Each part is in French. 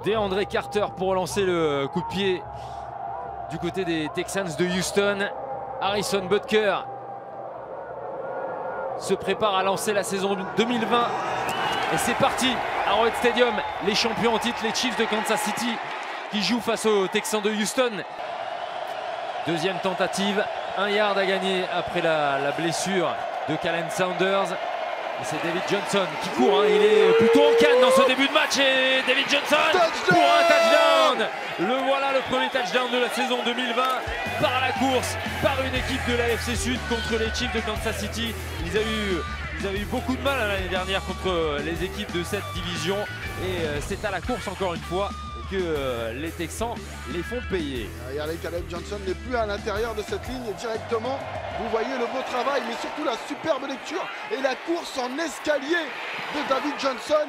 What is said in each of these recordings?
DeAndre Carter pour relancer le coup de pied du côté des Texans de Houston. Harrison Butker se prépare à lancer la saison 2020. Et c'est parti, Arrowhead Stadium, les champions en titre, les Chiefs de Kansas City qui jouent face aux Texans de Houston. Deuxième tentative, 1 yard à gagner après la blessure de Kalen Saunders. Et c'est David Johnson qui court, hein. Il est plutôt en canne dans ce début de match et David Johnson pour un touchdown. Le voilà, le premier touchdown de la saison 2020 par la course, par une équipe de la FC Sud contre les Chiefs de Kansas City. Ils avaient eu beaucoup de mal l'année dernière contre les équipes de cette division et c'est à la course encore une fois que les Texans les font payer. Regardez, Caleb Johnson n'est plus à l'intérieur de cette ligne directement. Vous voyez le beau travail, mais surtout la superbe lecture et la course en escalier de David Johnson.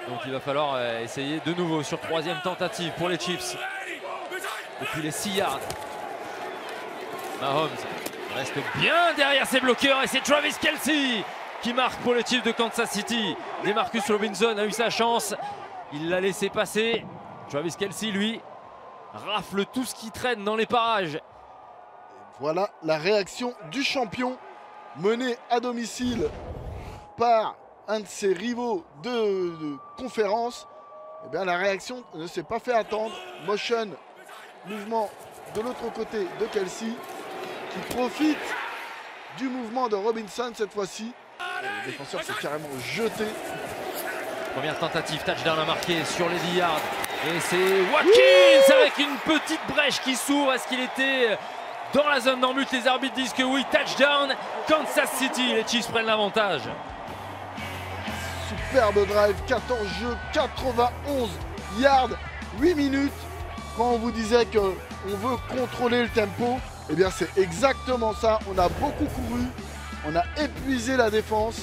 Donc il va falloir essayer de nouveau sur troisième tentative pour les Chiefs. Depuis les 6 yards. Mahomes reste bien derrière ses bloqueurs et c'est Travis Kelce qui marque pour les Chiefs de Kansas City. Demarcus Robinson a eu sa chance. Il l'a laissé passer. Travis Kelce, lui, rafle tout ce qui traîne dans les parages. Voilà la réaction du champion, mené à domicile par un de ses rivaux de conférence. Eh bien, la réaction ne s'est pas fait attendre. Motion, mouvement de l'autre côté de Kelce, qui profite du mouvement de Robinson cette fois-ci. Le défenseur s'est carrément jeté. Première tentative, touchdown à marquer sur les 10 yards. Et c'est Watkins avec une petite brèche qui s'ouvre. Est-ce qu'il était dans la zone d'embut? Les arbitres disent que oui. Touchdown, Kansas City. Les Chiefs prennent l'avantage. Superbe drive, 14 jeux, 91 yards, 8 minutes. Quand on vous disait qu'on veut contrôler le tempo, eh bien c'est exactement ça. On a beaucoup couru, on a épuisé la défense.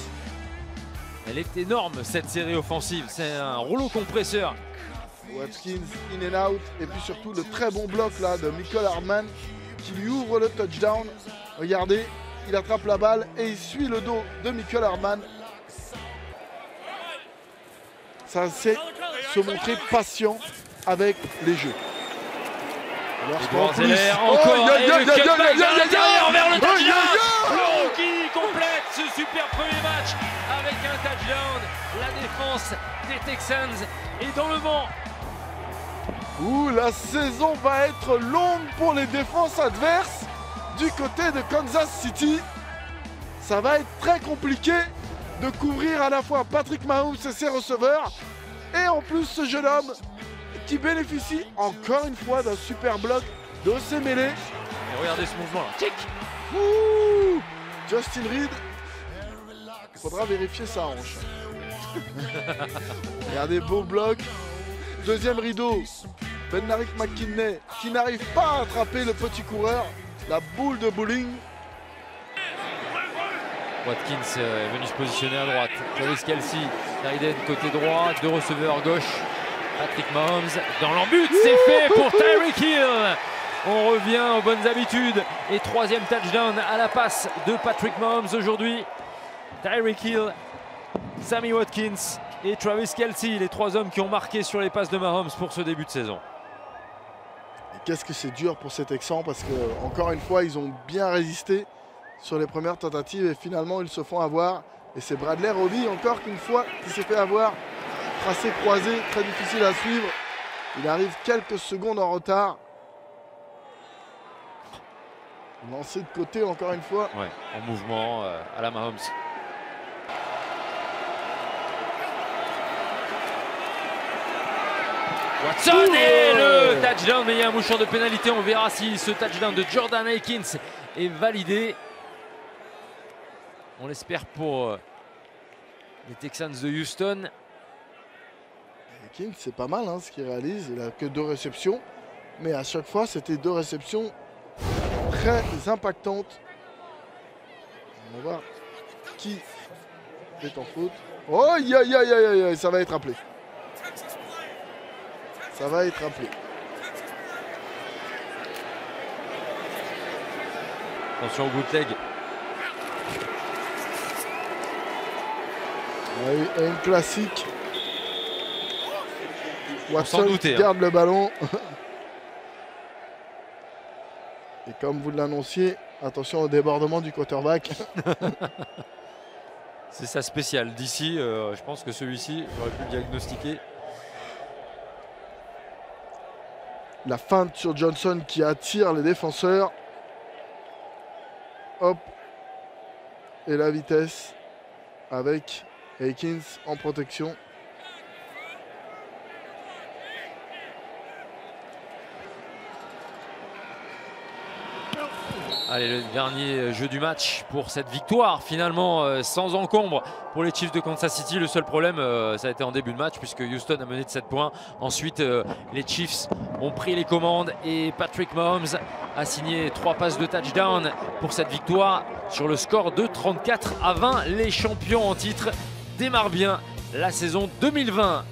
Elle est énorme cette série offensive, c'est un rouleau compresseur. Watkins in and out, et puis surtout le très bon bloc là de Mecole Hardman qui lui ouvre le touchdown. Regardez, il attrape la balle et il suit le dos de Mecole Hardman. Ça c'est se montrer patient avec les jeux. Edouard Zeller encore, et le cutback vers l'intérieur vers le touchdown. Le rookie complète ce super premier match avec un touchdown. La défense des Texans est dans le vent. Ouh, la saison va être longue pour les défenses adverses du côté de Kansas City. Ça va être très compliqué de couvrir à la fois Patrick Mahomes et ses receveurs et en plus ce jeune homme qui bénéficie encore une fois d'un super bloc de Osemele. Et regardez ce mouvement là. Kick. Ouh, Justin Reed. Il faudra vérifier sa hanche. Regardez, beau bloc. Deuxième rideau. Benaric McKinney qui n'arrive pas à attraper le petit coureur. La boule de bowling. Watkins est venu se positionner à droite. Travis Kelce, Tyden côté droit, 2 receveurs gauche. Patrick Mahomes dans l'embut, c'est fait pour Tyreek Hill. On revient aux bonnes habitudes et 3e touchdown à la passe de Patrick Mahomes aujourd'hui. Tyreek Hill, Sammy Watkins et Travis Kelce, les 3 hommes qui ont marqué sur les passes de Mahomes pour ce début de saison. Qu'est-ce que c'est dur pour ces Texans parce que encore une fois ils ont bien résisté sur les premières tentatives et finalement ils se font avoir. Et c'est Bradley Roby encore une fois qui s'est fait avoir. Tracé croisé, très difficile à suivre. Il arrive quelques secondes en retard. Lancé de côté encore une fois. Ouais, en mouvement à la Mahomes. Watson et le touchdown, mais il y a un mouchon de pénalité. On verra si ce touchdown de Jordan Akins est validé. On l'espère pour les Texans de Houston. Akins, c'est pas mal hein, ce qu'il réalise. Il n'a que 2 réceptions. Mais à chaque fois, c'était 2 réceptions très impactantes. On va voir qui est en faute. Oh, aïe, aïe, aïe, aïe, aïe, ça va être appelé. Ça va être appelé. Attention au bootleg. Oui, une classique. Watson douter, garde le ballon. Et comme vous l'annonciez, attention au débordement du quarterback. C'est sa spéciale. D'ici, je pense que celui-ci, j'aurais pu le diagnostiquer. La feinte sur Johnson qui attire les défenseurs. Hop. Et la vitesse avec Akins en protection. Allez, le dernier jeu du match pour cette victoire finalement sans encombre pour les Chiefs de Kansas City. Le seul problème, ça a été en début de match puisque Houston a mené de 7 points. Ensuite, les Chiefs ont pris les commandes et Patrick Mahomes a signé 3 passes de touchdown pour cette victoire sur le score de 34-20. Les champions en titre démarrent bien la saison 2020.